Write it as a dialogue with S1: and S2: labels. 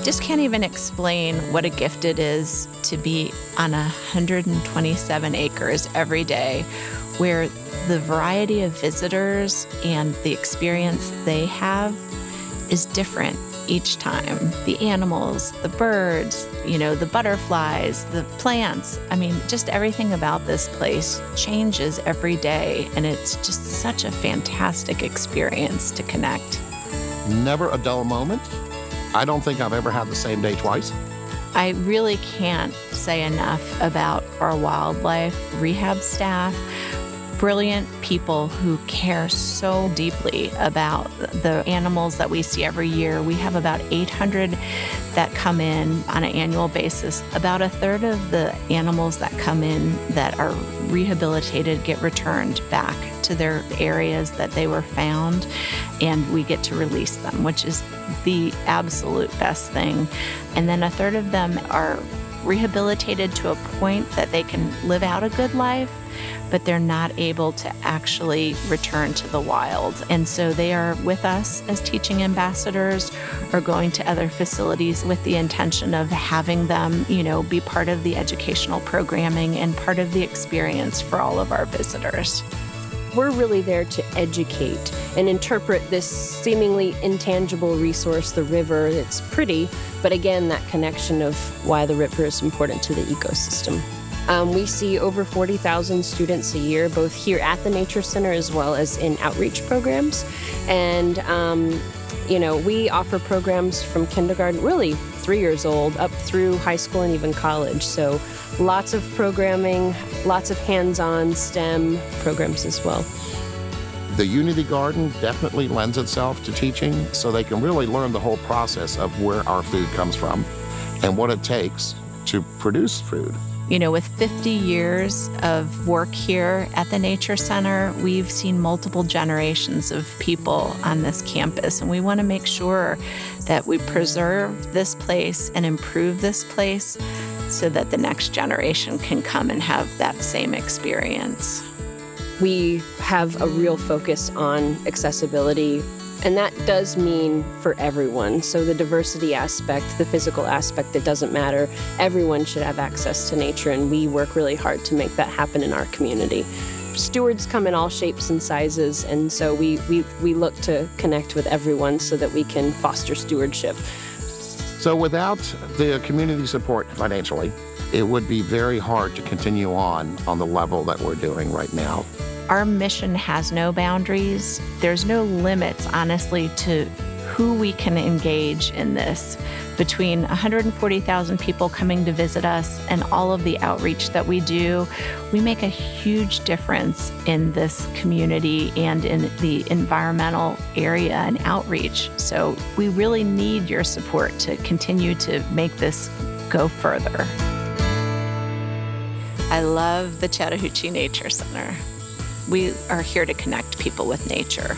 S1: just can't even explain what a gift it is to be on 127 acres every day, where the variety of visitors and the experience they have is different each time. The animals, the birds, the butterflies, the plants. I mean, just everything about this place changes every day, and it's just such a fantastic experience to connect.
S2: Never a dull moment. I don't think I've ever had the same day twice.
S1: I really can't say enough about our wildlife rehab staff. Brilliant people who care so deeply about the animals that we see every year. We have about 800 that come in on an annual basis. About a third of the animals that come in that are rehabilitated get returned back to their areas that they were found, and we get to release them, which is the absolute best thing. And then a third of them are rehabilitated to a point that they can live out a good life, but they're not able to actually return to the wild. And so they are with us as teaching ambassadors or going to other facilities with the intention of having them, be part of the educational programming and part of the experience for all of our visitors.
S3: We're really there to educate and interpret this seemingly intangible resource, the river. It's pretty, but again, that connection of why the river is important to the ecosystem. We see over 40,000 students a year, both here at the Nature Center as well as in outreach programs. And, we offer programs from kindergarten, really 3 years old, up through high school and even college. So lots of programming, lots of hands-on STEM programs as well.
S2: The Unity Garden definitely lends itself to teaching, so they can really learn the whole process of where our food comes from and what it takes to produce food.
S1: With 50 years of work here at the Nature Center, we've seen multiple generations of people on this campus, and we want to make sure that we preserve this place and improve this place so that the next generation can come and have that same experience.
S3: We have a real focus on accessibility, and that does mean for everyone. So the diversity aspect, the physical aspect, it doesn't matter. Everyone should have access to nature, and we work really hard to make that happen in our community. Stewards come in all shapes and sizes, and so we look to connect with everyone so that we can foster stewardship.
S2: So without the community support financially, it would be very hard to continue on the level that we're doing right now.
S1: Our mission has no boundaries. There's no limits, honestly, to who we can engage in this. Between 140,000 people coming to visit us and all of the outreach that we do, we make a huge difference in this community and in the environmental area and outreach. So we really need your support to continue to make this go further. I love the Chattahoochee Nature Center. We are here to connect people with nature.